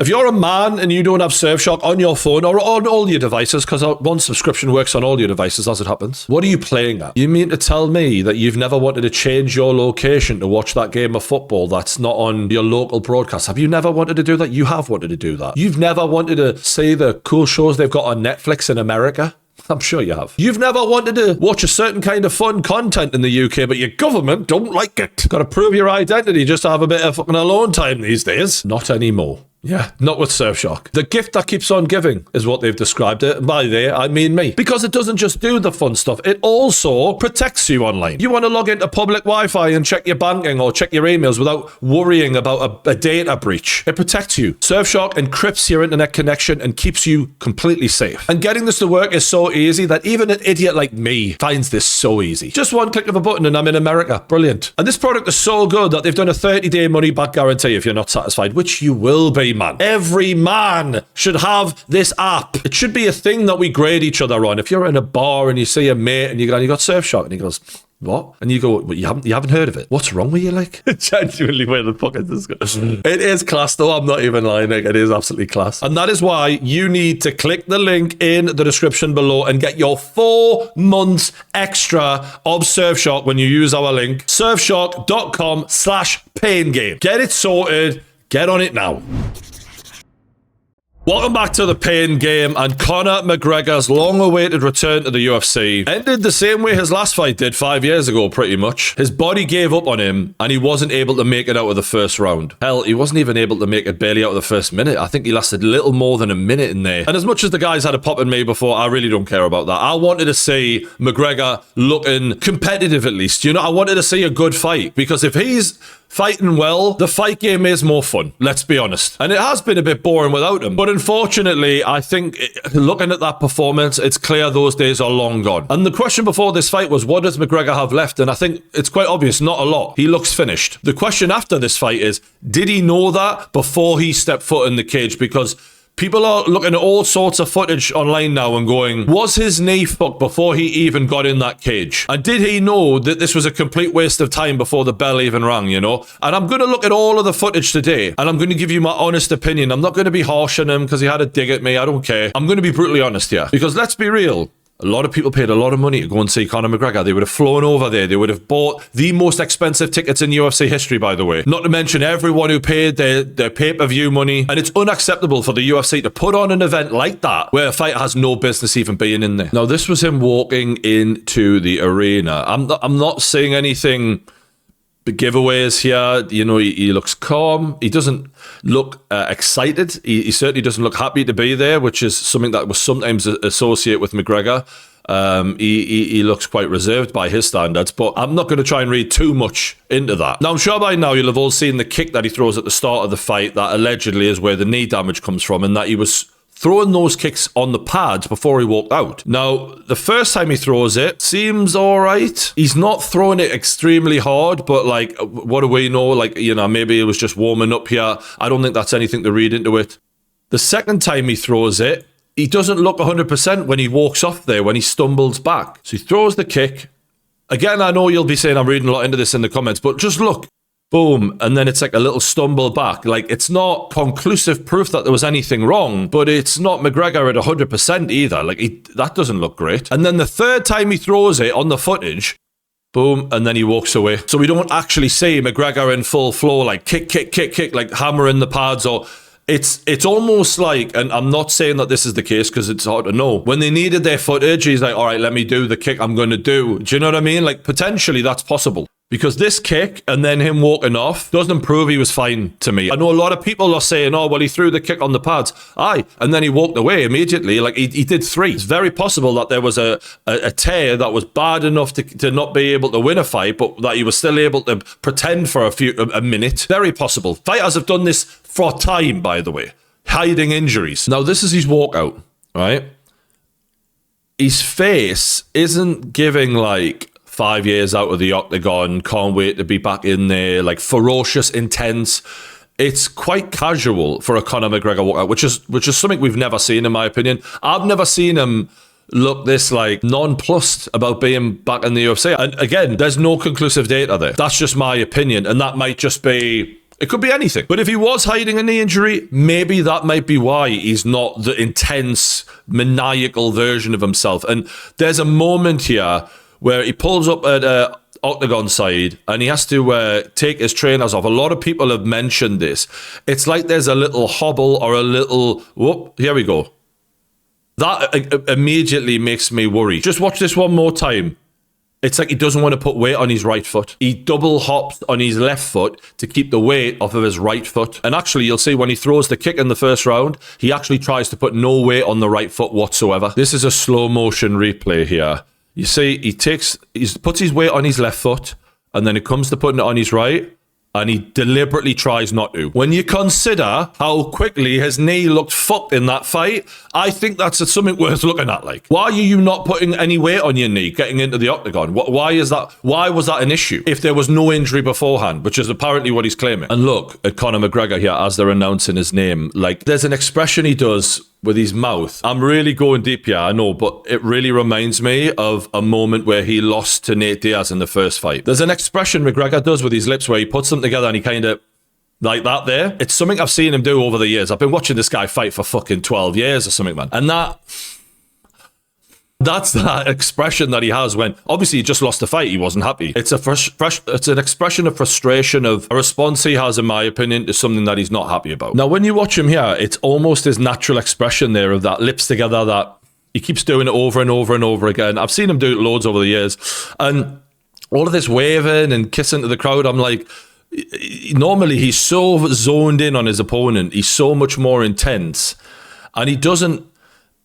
If you're a man and you don't have Surfshark on your phone or on all your devices, because one subscription works on all your devices as it happens, what are you playing at? You mean to tell me that you've never wanted to change your location to watch that game of football that's not on your local broadcast? Have you never wanted to do that? You have wanted to do that. You've never wanted to see the cool shows they've got on Netflix in America? I'm sure you have. You've never wanted to watch a certain kind of fun content in the UK, but your government don't like it. Got to prove your identity just to have a bit of fucking alone time these days. Not anymore. Yeah, not with Surfshark. The gift that keeps on giving is what they've described it. By they, I mean me. Because it doesn't just do the fun stuff, it also protects you online. You want to log into public Wi-Fi and check your banking or check your emails without worrying about a data breach. It protects you. Surfshark encrypts your internet connection and keeps you completely safe. And getting this to work is so easy that even an idiot like me finds this so easy. Just one click of a button and I'm in America. Brilliant. And this product is so good that they've done a 30-day money-back guarantee if you're not satisfied, which you will be. Man. Every man should have this app. It should be a thing that we grade each other on. If you're in a bar and you see a mate and you got Surfshark and he goes, what? And you go, well, you haven't heard of it. What's wrong with you, like? Genuinely, where the fuck is this going? It is class, though. I'm not even lying. Like, it is absolutely class. And that is why you need to click the link in the description below and get your 4 months extra of Surfshark when you use our link, surfshark.com/paingame. Get it sorted. Get on it now. Welcome back to the Pain Game, and Conor McGregor's long-awaited return to the UFC ended the same way his last fight did 5 years ago, pretty much. His body gave up on him, and he wasn't able to make it out of the first round. Hell, he wasn't even able to make it barely out of the first minute. I think he lasted little more than a minute in there. And as much as the guys had a pop in me before, I really don't care about that. I wanted to see McGregor looking competitive at least. You know, I wanted to see a good fight, because if he's fighting well, the fight game is more fun, let's be honest. And it has been a bit boring without him. But unfortunately, I think looking at that performance, it's clear those days are long gone. And the question before this fight was, what does McGregor have left? And I think it's quite obvious, not a lot. He looks finished. The question after this fight is, did he know that before he stepped foot in the cage? Because people are looking at all sorts of footage online now and going, was his knee fucked before he even got in that cage? And did he know that this was a complete waste of time before the bell even rang, you know? And I'm going to look at all of the footage today, and I'm going to give you my honest opinion. I'm not going to be harsh on him because he had a dig at me. I don't care. I'm going to be brutally honest here. Because let's be real. A lot of people paid a lot of money to go and see Conor McGregor. They would have flown over there. They would have bought the most expensive tickets in UFC history, by the way. Not to mention everyone who paid their pay-per-view money. And it's unacceptable for the UFC to put on an event like that where a fighter has no business even being in there. Now, this was him walking into the arena. I'm not saying anything giveaways here. You know, he looks calm. He doesn't look excited. He certainly doesn't look happy to be there, which is something that was sometimes associate with McGregor. He looks quite reserved by his standards, but I'm not going to try and read too much into that. Now, I'm sure by now you'll have all seen the kick that he throws at the start of the fight that allegedly is where the knee damage comes from, and that he was throwing those kicks on the pads before he walked out. Now, the first time he throws it, seems all right. He's not throwing it extremely hard, but like, what do we know? Like, you know, maybe it was just warming up here. I don't think that's anything to read into it. The second time he throws it, he doesn't look 100% when he walks off there, when he stumbles back. So he throws the kick. Again, I know you'll be saying I'm reading a lot into this in the comments, but just look. Boom, and then it's like a little stumble back. Like, it's not conclusive proof that there was anything wrong, but it's not McGregor at 100% either. Like, that doesn't look great. And then the third time he throws it on the footage, boom, and then he walks away. So we don't actually see McGregor in full flow, like kick, kick, kick, kick, like hammering the pads, or it's almost like, and I'm not saying that this is the case because it's hard to know, when they needed their footage, he's like, all right, let me do the kick I'm going to do. Do you know what I mean? Like, potentially that's possible. Because this kick and then him walking off doesn't prove he was fine to me. I know a lot of people are saying, oh, well, he threw the kick on the pads. Aye. And then he walked away immediately. Like, he did 3. It's very possible that there was a tear that was bad enough to not be able to win a fight, but that he was still able to pretend for a minute. Very possible. Fighters have done this for time, by the way. Hiding injuries. Now, this is his walkout, right? His face isn't giving, like, 5 years out of the octagon, can't wait to be back in there, like ferocious, intense. It's quite casual for a Conor McGregor walkout, which is something we've never seen, in my opinion. I've never seen him look this like nonplussed about being back in the UFC. And again, there's no conclusive data there. That's just my opinion, and that might just be It could be anything. But if he was hiding a knee injury, maybe that might be why he's not the intense, maniacal version of himself. And there's a moment here where he pulls up at octagon side and he has to take his trainers off. A lot of people have mentioned this. It's like there's a little hobble or a little, whoop, here we go. That immediately makes me worry. Just watch this one more time. It's like he doesn't want to put weight on his right foot. He double hops on his left foot to keep the weight off of his right foot. And actually, you'll see when he throws the kick in the first round, he actually tries to put no weight on the right foot whatsoever. This is a slow motion replay here. You see, he puts his weight on his left foot, and then it comes to putting it on his right, and he deliberately tries not to. When you consider how quickly his knee looked fucked in that fight, I think that's something worth looking at. Like, why are you not putting any weight on your knee getting into the octagon? Why is that? Why was that an issue if there was no injury beforehand, which is apparently what he's claiming? And look at Conor McGregor here as they're announcing his name. Like, there's an expression he does with his mouth. I'm really going deep here, I know, but it really reminds me of a moment where he lost to Nate Diaz in the first fight. There's an expression McGregor does with his lips where he puts them together and he kind of, like that there. It's something I've seen him do over the years. I've been watching this guy fight for fucking 12 years or something, man. And that's that expression that he has when, obviously, he just lost the fight. He wasn't happy. It's it's an expression of frustration, of a response he has, in my opinion, to something that he's not happy about. Now, when you watch him here, it's almost his natural expression there of that lips together, that he keeps doing it over and over and over again. I've seen him do it loads over the years. And all of this waving and kissing to the crowd, I'm like, normally he's so zoned in on his opponent. He's so much more intense. And he doesn't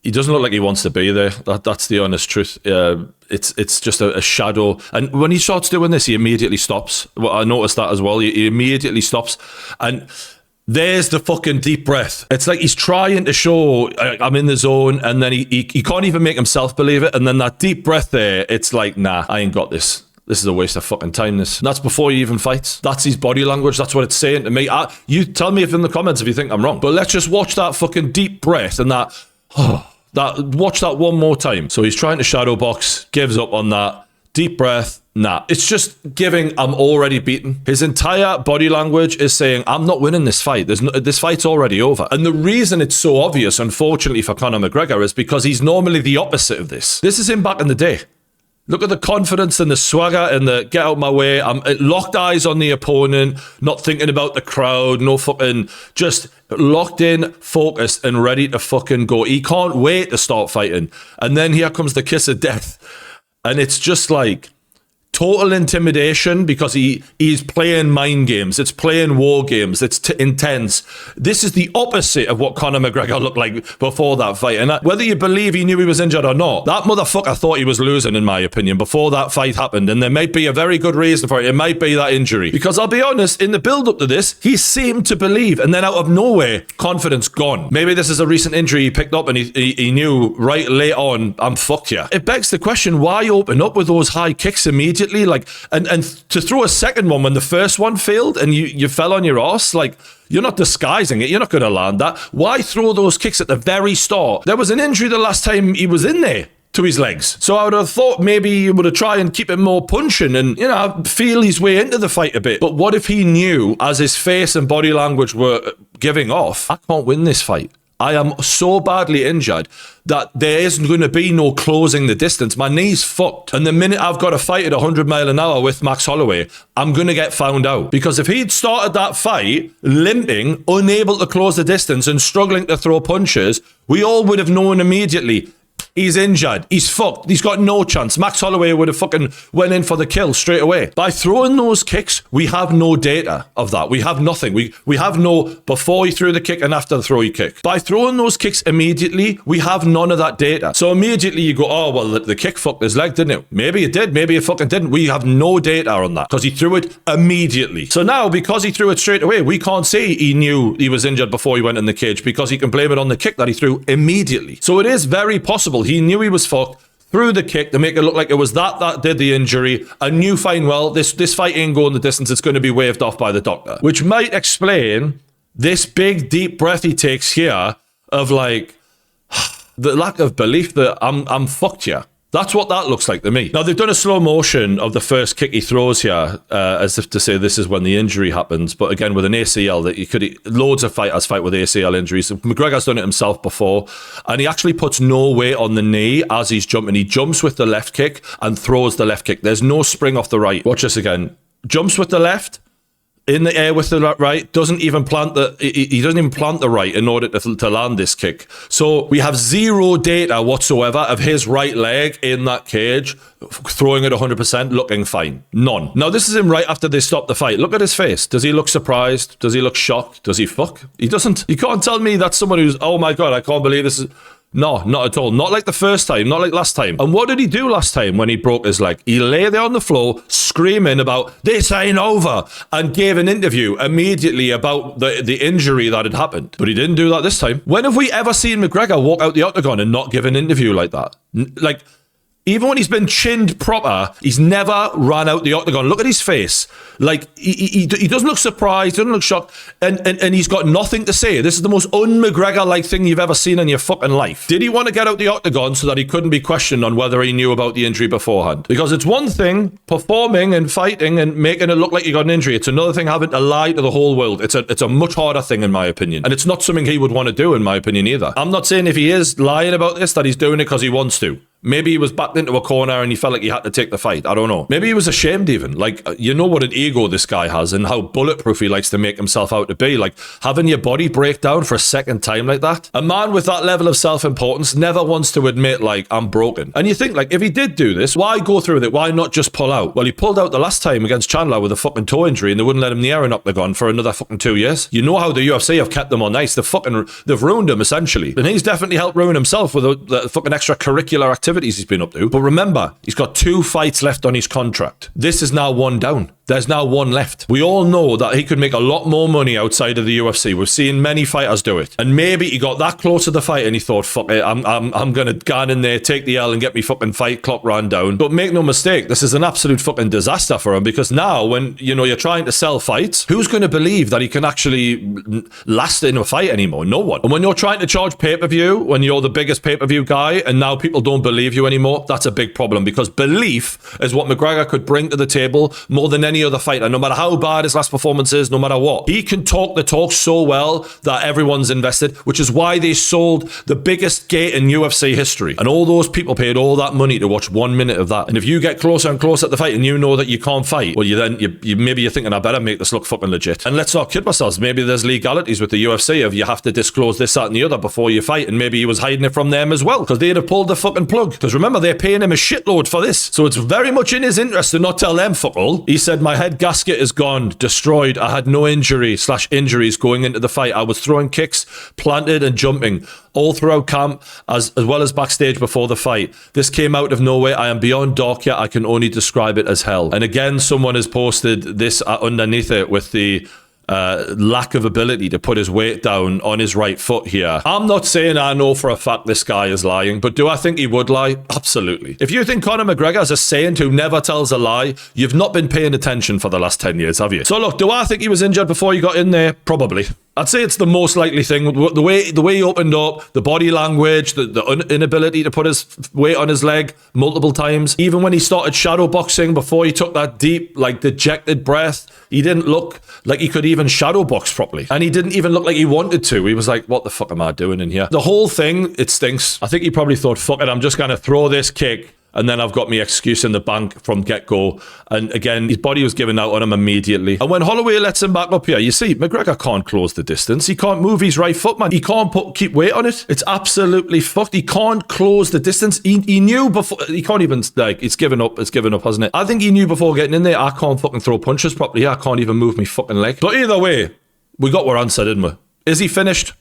look like he wants to be there. That's the honest truth. It's just a shadow. And when he starts doing this, he immediately stops. Well, I noticed that as well. He immediately stops. And there's the fucking deep breath. It's like he's trying to show I'm in the zone, and then he can't even make himself believe it. And then that deep breath there, it's like, nah, I ain't got this. This is a waste of fucking time, this. And that's before he even fights. That's his body language. That's what it's saying to me. You tell me in the comments if you think I'm wrong. But let's just watch that fucking deep breath and that... watch that one more time. So he's trying to shadow box, gives up on that. Deep breath, nah. It's just giving, I'm already beaten. His entire body language is saying, I'm not winning this fight. This fight's already over. And the reason it's so obvious, unfortunately, for Conor McGregor is because he's normally the opposite of this. This is him back in the day. Look at the confidence and the swagger and the get out my way. I'm locked eyes on the opponent, not thinking about the crowd, no fucking, just locked in, focused, and ready to fucking go. He can't wait to start fighting. And then here comes the kiss of death. And it's just like total intimidation because he's playing mind games. It's playing war games. It's intense. This is the opposite of what Conor McGregor looked like before that fight. And whether you believe he knew he was injured or not, that motherfucker thought he was losing, in my opinion, before that fight happened. And there might be a very good reason for it. It might be that injury. Because I'll be honest, in the build-up to this, he seemed to believe. And then out of nowhere, confidence gone. Maybe this is a recent injury he picked up and he knew right late on, I'm fucked here. It begs the question, why open up with those high kicks immediately? Like, and to throw a second one when the first one failed and you fell on your ass, like, you're not disguising it. You're not going to land that. Why throw those kicks at the very start? There was an injury the last time he was in there to his legs. So I would have thought maybe he would have tried and keep him more punching and, feel his way into the fight a bit. But what if he knew, as his face and body language were giving off, I can't win this fight. I am so badly injured that there isn't going to be no closing the distance. My knee's fucked. And the minute I've got to fight at 100 mile an hour with Max Holloway, I'm going to get found out. Because if he'd started that fight limping, unable to close the distance and struggling to throw punches, we all would have known immediately. He's injured. He's fucked. He's got no chance. Max Holloway would have fucking went in for the kill straight away. By throwing those kicks, we have no data of that. We have nothing. We have no before he threw the kick and after the throw he kicked. By throwing those kicks immediately, we have none of that data. So immediately you go, oh, well, the kick fucked his leg, didn't it? Maybe it did. Maybe it fucking didn't. We have no data on that because he threw it immediately. So now, because he threw it straight away, we can't say he knew he was injured before he went in the cage because he can blame it on the kick that he threw immediately. So it is very possible he knew he was fucked, threw the kick to make it look like it was that did the injury, and knew fine well this fight ain't going the distance, it's going to be waved off by the doctor. Which might explain this big deep breath he takes here of like the lack of belief that I'm fucked here. That's what that looks like to me. Now, they've done a slow motion of the first kick he throws here, as if to say this is when the injury happens. But again, with an ACL, that you could loads of fighters fight with ACL injuries. McGregor's done it himself before, and he actually puts no weight on the knee as he's jumping. He jumps with the left kick and throws the left kick. There's no spring off the right. Watch this again. Jumps with the left, in the air with the right, doesn't even plant he doesn't even plant the right in order to land this kick. So we have zero data whatsoever of his right leg in that cage, throwing it 100%, looking fine. None. Now, this is him right after they stop the fight. Look at his face. Does he look surprised? Does he look shocked? Does he fuck? He doesn't. You can't tell me that's someone who's, oh my God, I can't believe this is... No, not at all. Not like the first time, not like last time. And what did he do last time when he broke his leg? He lay there on the floor screaming about, this ain't over, and gave an interview immediately about the injury that had happened. But he didn't do that this time. When have we ever seen McGregor walk out the octagon and not give an interview like that? Like, even when he's been chinned proper, he's never ran out the octagon. Look at his face. Like, he doesn't look surprised, doesn't look shocked, and he's got nothing to say. This is the most un-McGregor-like thing you've ever seen in your fucking life. Did he want to get out the octagon so that he couldn't be questioned on whether he knew about the injury beforehand? Because it's one thing performing and fighting and making it look like you got an injury. It's another thing having to lie to the whole world. It's a much harder thing, in my opinion. And it's not something he would want to do, in my opinion, either. I'm not saying if he is lying about this, that he's doing it because he wants to. Maybe he was backed into a corner and he felt like he had to take the fight. I don't know. Maybe he was ashamed even. Like, you know what an ego this guy has and how bulletproof he likes to make himself out to be. Like, having your body break down for a second time like that. A man with that level of self-importance never wants to admit, like, I'm broken. And you think, like, if he did do this, why go through with it? Why not just pull out? Well, he pulled out the last time against Chandler with a fucking toe injury and they wouldn't let him near an octagon for another fucking 2 years. You know how the UFC have kept him on ice. They've ruined him, essentially. And he's definitely helped ruin himself with the fucking extracurricular activities he's been up to. But remember, he's got 2 fights left on his contract. This is now 1 down. There's now 1 left. We all know that he could make a lot more money outside of the UFC. We've seen many fighters do it. And maybe he got that close to the fight and he thought, fuck it, I'm going to go in there, take the L and get me fucking fight clock ran down. But make no mistake, this is an absolute fucking disaster for him, because now when, you know, you're trying to sell fights, who's going to believe that he can actually last in a fight anymore? No one. And when you're trying to charge pay-per-view, when you're the biggest pay-per-view guy and now people don't believe you anymore, that's a big problem, because belief is what McGregor could bring to the table more than any other fighter. No matter how bad his last performance is, no matter what, he can talk the talk so well that everyone's invested, which is why they sold the biggest gate in UFC history. And all those people paid all that money to watch 1 minute of that. And if you get closer and closer at the fight and you know that you can't fight, well, maybe you're thinking, I better make this look fucking legit. And let's not kid ourselves. Maybe there's legalities with the UFC of you have to disclose this, that, and the other before you fight. And maybe he was hiding it from them as well, because they'd have pulled the fucking plug. Because remember, they're paying him a shitload for this. So it's very much in his interest to not tell them fuck all. He said, my head gasket is gone, destroyed. I had no injuries going into the fight. I was throwing kicks, planted and jumping all throughout camp, as well as backstage before the fight. This came out of nowhere. I am beyond dark yet. I can only describe it as hell. And again, someone has posted this underneath it with the lack of ability to put his weight down on his right foot here. I'm not saying I know for a fact this guy is lying, but do I think he would lie? Absolutely. If you think Conor McGregor is a saint who never tells a lie, you've not been paying attention for the last 10 years, have you? So look, do I think he was injured before he got in there? Probably. I'd say it's the most likely thing. The way he opened up, the body language, the inability to put his weight on his leg multiple times. Even when he started shadow boxing, before he took that deep, like, dejected breath, he didn't look like he could even shadow box properly. And he didn't even look like he wanted to. He was like, what the fuck am I doing in here? The whole thing, it stinks. I think he probably thought, fuck it, I'm just going to throw this kick, and then I've got my excuse in the bank from get-go. And again, his body was giving out on him immediately. And when Holloway lets him back up here, you see, McGregor can't close the distance. He can't move his right foot, man. He can't keep weight on it. It's absolutely fucked. He can't close the distance. He knew before. He can't even, like, it's given up. It's given up, hasn't it? I think he knew before getting in there, I can't fucking throw punches properly. I can't even move my fucking leg. But either way, we got our answer, didn't we? Is he finished?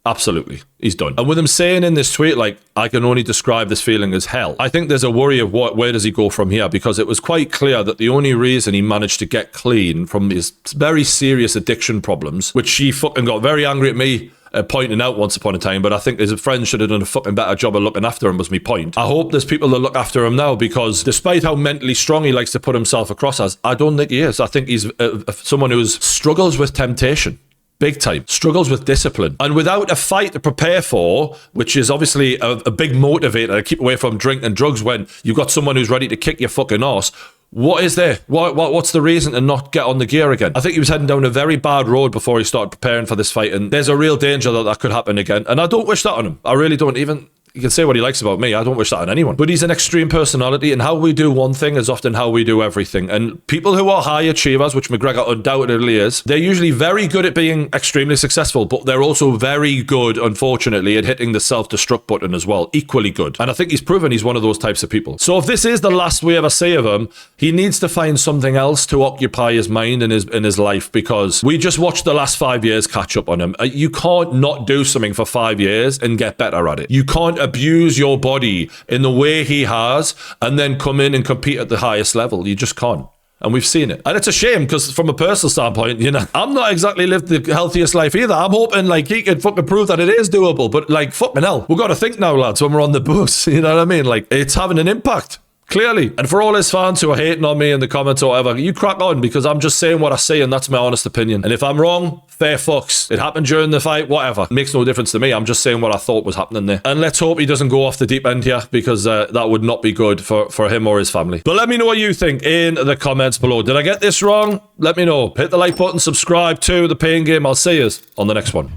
Absolutely. He's done. And with him saying in this tweet, like, I can only describe this feeling as hell, I think there's a worry of where does he go from here? Because it was quite clear that the only reason he managed to get clean from his very serious addiction problems, which he fucking got very angry at me pointing out once upon a time, but I think his friends should have done a fucking better job of looking after him, was my point. I hope there's people that look after him now, because despite how mentally strong he likes to put himself across as, I don't think he is. I think he's someone who struggles with temptation. big time. Struggles with discipline. And without a fight to prepare for, which is obviously a big motivator to keep away from drink and drugs when you've got someone who's ready to kick your fucking ass, what is there? What's the reason to not get on the gear again? I think he was heading down a very bad road before he started preparing for this fight, and there's a real danger that could happen again. And I don't wish that on him. I really don't. Even you can say what he likes about me. I don't wish that on anyone. But he's an extreme personality, and how we do one thing is often how we do everything. And people who are high achievers, which McGregor undoubtedly is, they're usually very good at being extremely successful, but they're also very good, unfortunately, at hitting the self-destruct button as well. Equally good. And I think he's proven he's one of those types of people. So if this is the last we ever see of him, he needs to find something else to occupy his mind and his life, because we just watched the last 5 years catch up on him. You can't not do something for 5 years and get better at it. You can't abuse your body in the way he has and then come in and compete at the highest level. You just can't. And we've seen it. And it's a shame, because from a personal standpoint, you know, I'm not exactly lived the healthiest life either. I'm hoping, like, he can fucking prove that it is doable. But, like, fucking hell, we've got to think now, lads, when we're on the bus. You know what I mean? Like, it's having an impact. Clearly. And for all his fans who are hating on me in the comments or whatever, you crack on, because I'm just saying what I see, and that's my honest opinion. And if I'm wrong, fair fucks. It happened during the fight, whatever. It makes no difference to me. I'm just saying what I thought was happening there. And let's hope he doesn't go off the deep end here, because that would not be good for him or his family. But let me know what you think in the comments below. Did I get this wrong? Let me know. Hit the like button, subscribe to The Pain Game. I'll see you on the next one.